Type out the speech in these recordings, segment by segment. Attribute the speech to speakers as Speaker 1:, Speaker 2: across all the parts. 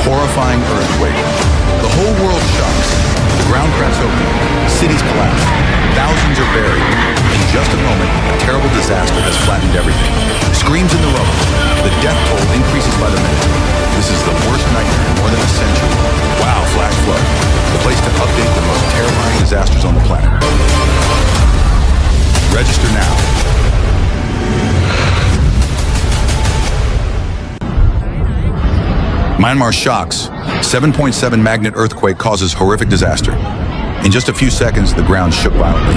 Speaker 1: Horrifying earthquake. The whole world shocks. The ground cracks open. Cities collapse. Thousands are buried. In just a moment, a terrible disaster has flattened everything. Screams in the rubble. The death toll increases by the minute. This is the worst nightmare in more than a century. Wow, flash flood. The place to update the most terrifying disasters on the planet. Register now. Myanmar shocks. 7.7 magnet earthquake causes horrific disaster. In just a few seconds, the ground shook violently.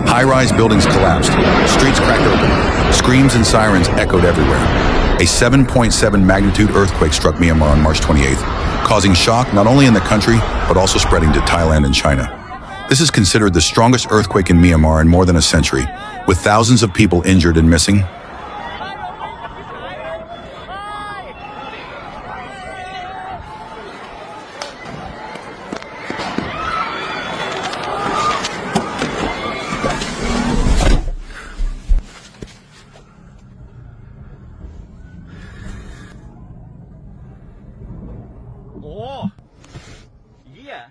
Speaker 1: High-rise buildings collapsed. Streets cracked open. Screams and sirens echoed everywhere. A 7.7 magnitude earthquake struck Myanmar on March 28th, causing shock not only in the country, but also spreading to Thailand and China. This is considered the strongest earthquake in Myanmar in more than a century, with thousands of people injured and missing.
Speaker 2: Oh, yeah.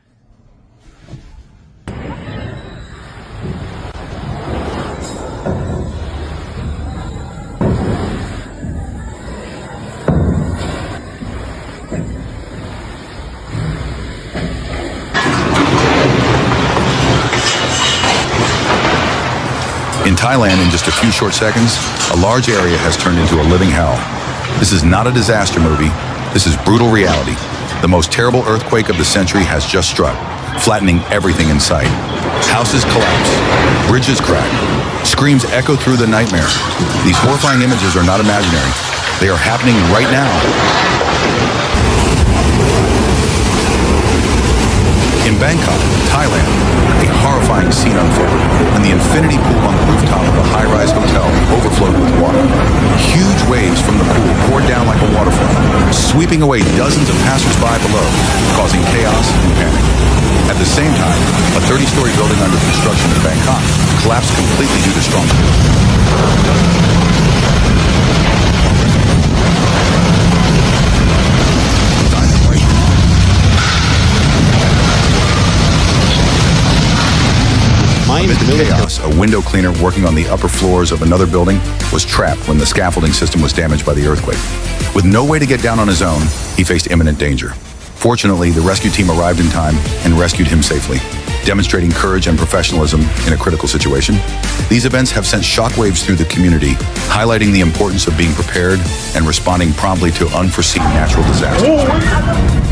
Speaker 1: In Thailand, in just a few short seconds, a large area has turned into a living hell. This is not a disaster movie. This is brutal reality. The most terrible earthquake of the century has just struck, flattening everything in sight. Houses collapse, bridges crack, screams echo through the nightmare. These horrifying images are not imaginary. They are happening right now. In Bangkok, Thailand, a horrifying scene unfolded when the infinity pool on the rooftop of a high-rise hotel overflowed with water. Huge waves from the pool poured down like a waterfall, sweeping away dozens of passers-by below, causing chaos and panic. At the same time, a 30-story building under construction in Bangkok collapsed completely due to strong winds. Amid the chaos, a window cleaner working on the upper floors of another building was trapped when the scaffolding system was damaged by the earthquake. With no way to get down on his own, he faced imminent danger. Fortunately, the rescue team arrived in time and rescued him safely, demonstrating courage and professionalism in a critical situation. These events have sent shockwaves through the community, highlighting the importance of being prepared and responding promptly to unforeseen natural disasters.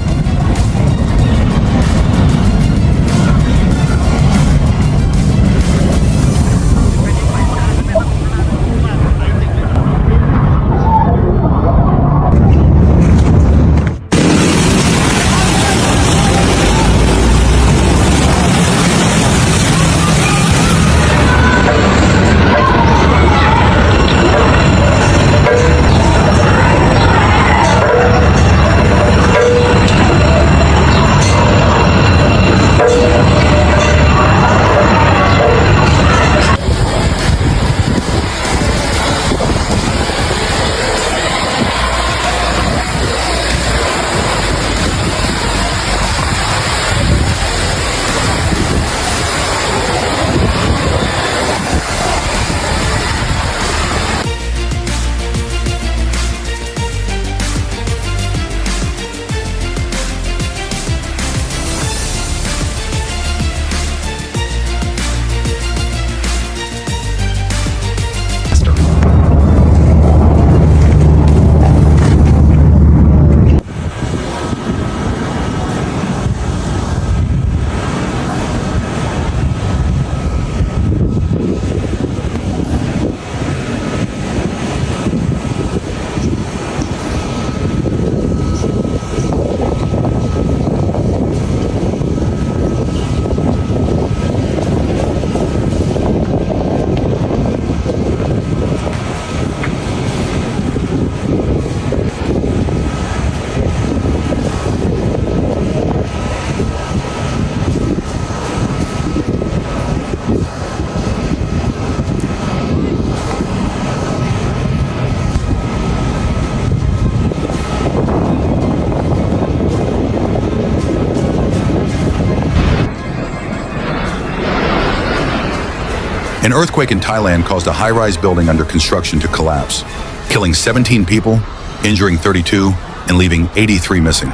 Speaker 1: An earthquake in Thailand caused a high-rise building under construction to collapse, killing 17 people, injuring 32, and leaving 83 missing.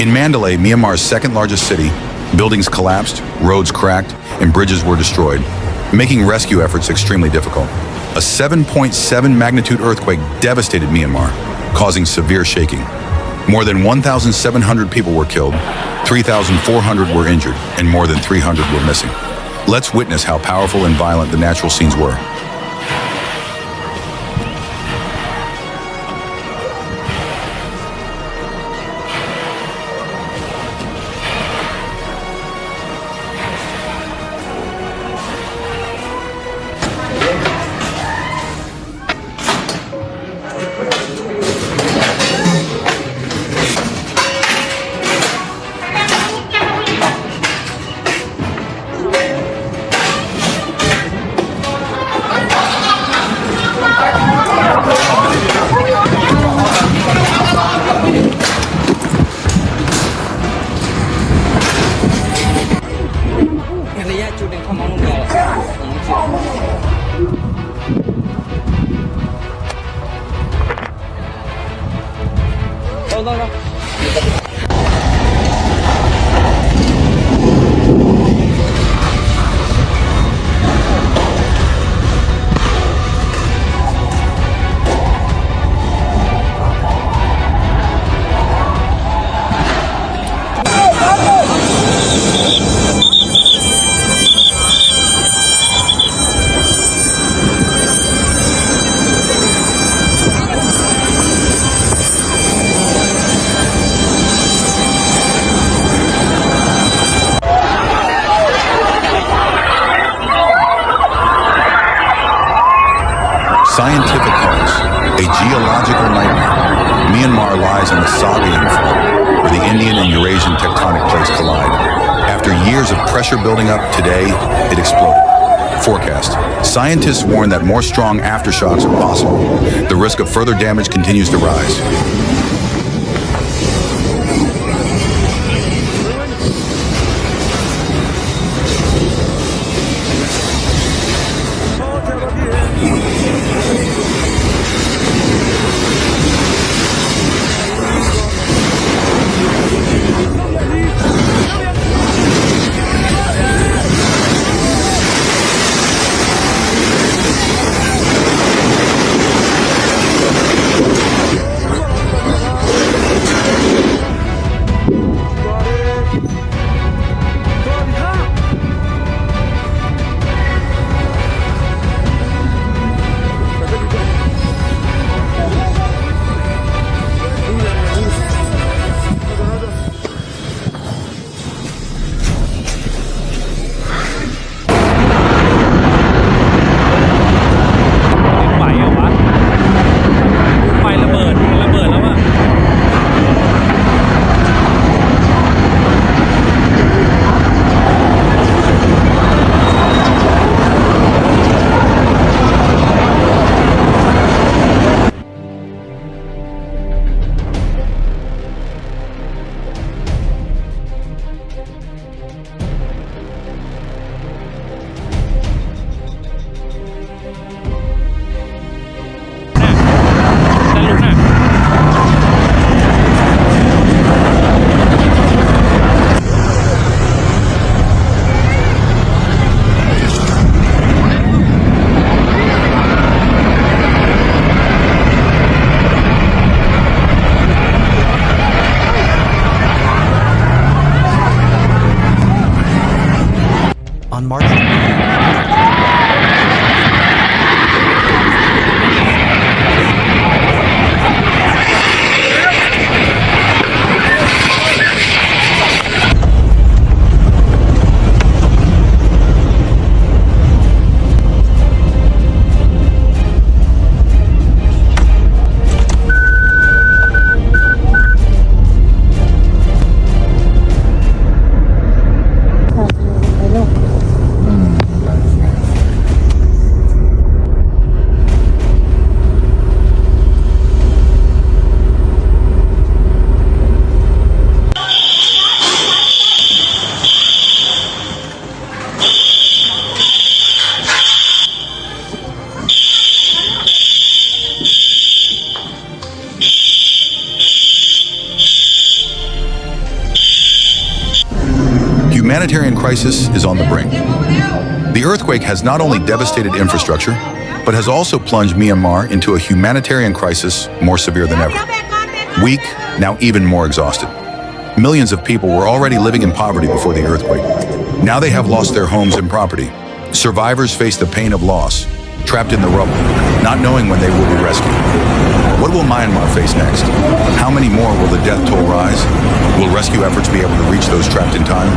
Speaker 1: In Mandalay, Myanmar's second-largest city, buildings collapsed, roads cracked, and bridges were destroyed, making rescue efforts extremely difficult. A 7.7 magnitude earthquake devastated Myanmar, causing severe shaking. More than 1,700 people were killed, 3,400 were injured, and more than 300 were missing. Let's witness how powerful and violent the natural scenes were. Scientific cause, a geological nightmare. Myanmar lies on the Sabian Fault, where the Indian and Eurasian tectonic plates collide. After years of pressure building up, today it exploded. Forecast. Scientists warn that more strong aftershocks are possible. The risk of further damage continues to rise.
Speaker 3: Myanmar.
Speaker 1: Humanitarian crisis is on the brink. The earthquake has not only devastated infrastructure, but has also plunged Myanmar into a humanitarian crisis more severe than ever. Weak, now even more exhausted. Millions of people were already living in poverty before the earthquake. Now they have lost their homes and property. Survivors face the pain of loss, trapped in the rubble, not knowing when they will be rescued. What will Myanmar face next? How many more will the death toll rise? Will rescue efforts be able to reach those trapped in time?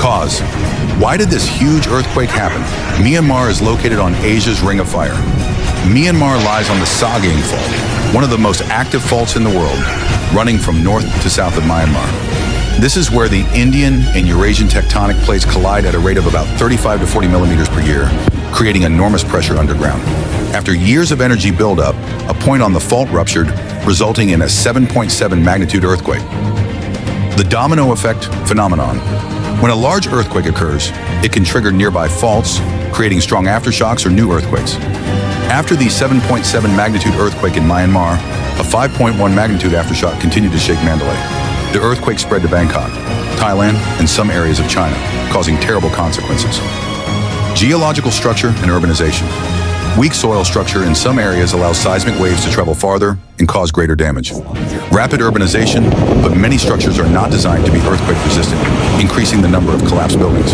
Speaker 1: Cause. Why did this huge earthquake happen? Myanmar is located on Asia's Ring of Fire. Myanmar lies on the Sagaing Fault, one of the most active faults in the world, running from north to south of Myanmar. This is where the Indian and Eurasian tectonic plates collide at a rate of about 35 to 40 millimeters per year, creating enormous pressure underground. After years of energy buildup, a point on the fault ruptured, resulting in a 7.7 magnitude earthquake. The domino effect phenomenon. When a large earthquake occurs, it can trigger nearby faults, creating strong aftershocks or new earthquakes. After the 7.7 magnitude earthquake in Myanmar, a 5.1 magnitude aftershock continued to shake Mandalay. The earthquake spread to Bangkok, Thailand, and some areas of China, causing terrible consequences. Geological structure and urbanization. Weak soil structure in some areas allows seismic waves to travel farther and cause greater damage. Rapid urbanization, but many structures are not designed to be earthquake resistant, increasing the number of collapsed buildings.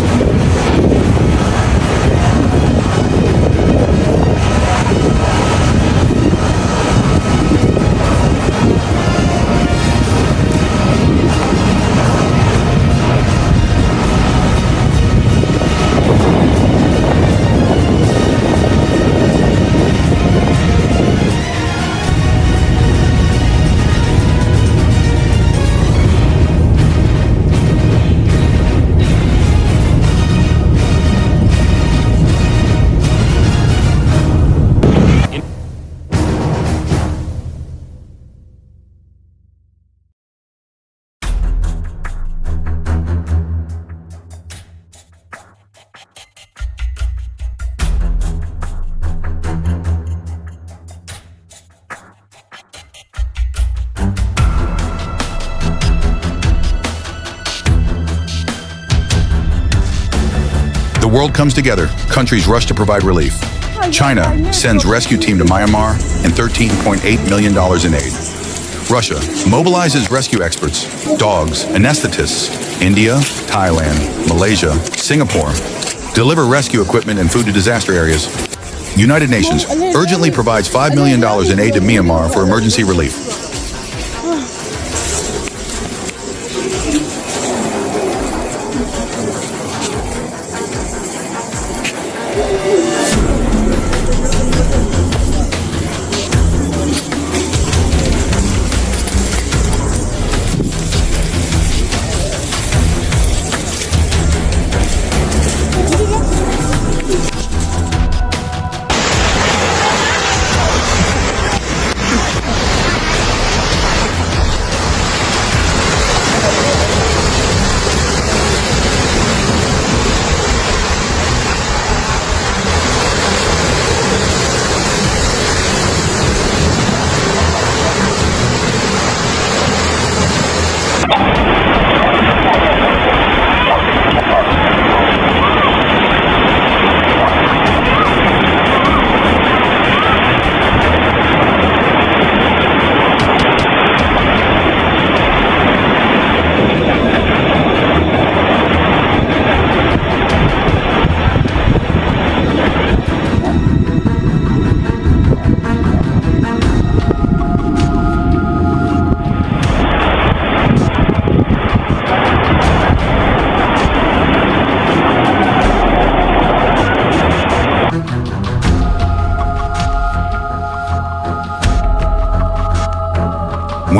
Speaker 1: world comes together, countries rush to provide relief. China sends rescue team to Myanmar and $13.8 million in aid. Russia mobilizes rescue experts, dogs, anesthetists. India, Thailand, Malaysia, Singapore deliver rescue equipment and food to disaster areas. United Nations urgently provides $5 million in aid to Myanmar for emergency relief.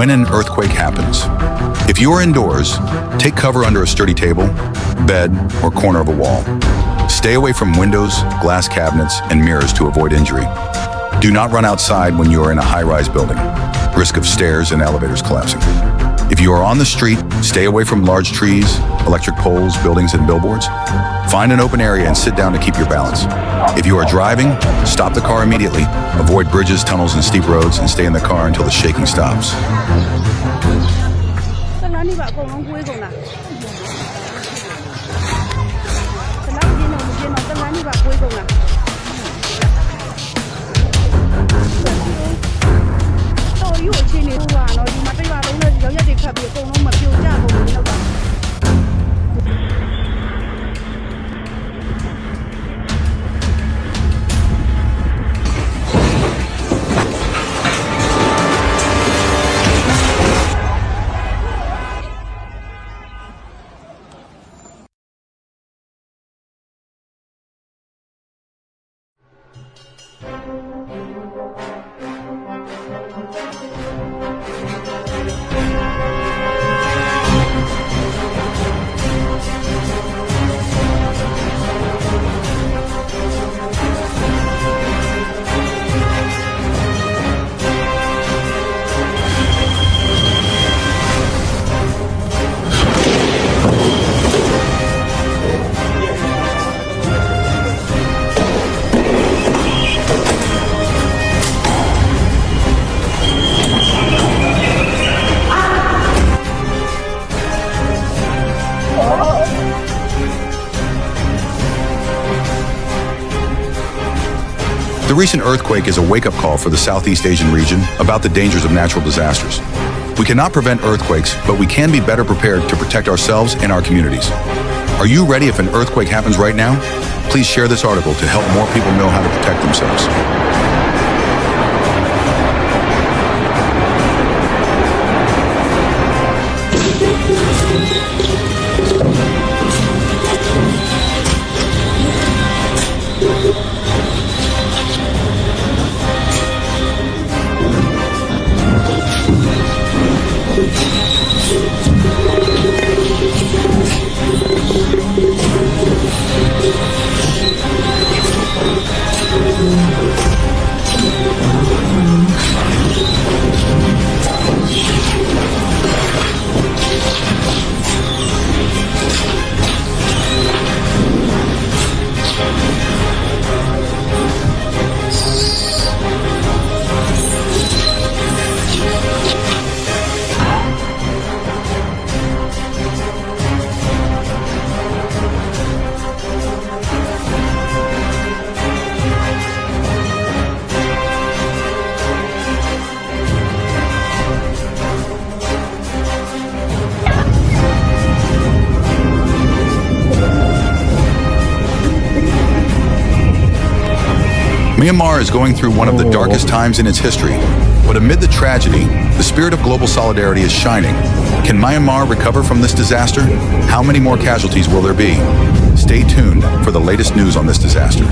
Speaker 1: When an earthquake happens, if you are indoors, take cover under a sturdy table, bed, or corner of a wall. Stay away from windows, glass cabinets, and mirrors to avoid injury. Do not run outside when you are in a high-rise building. Risk of stairs and elevators collapsing. If you are on the street, stay away from large trees, electric poles, buildings, and billboards. Find an open area and sit down to keep your balance. If you are driving, stop the car immediately. Avoid bridges, tunnels, and steep roads, and stay in the car until the shaking stops. The recent earthquake is a wake-up call for the Southeast Asian region about the dangers of natural disasters. We cannot prevent earthquakes, but we can be better prepared to protect ourselves and our communities. Are you ready if an earthquake happens right now? Please share this article to help more people know how to protect themselves. Myanmar is going through one of the darkest times in its history, but amid the tragedy, the spirit of global solidarity is shining. Can Myanmar recover from this disaster? How many more casualties will there be? Stay tuned for the latest news on this disaster.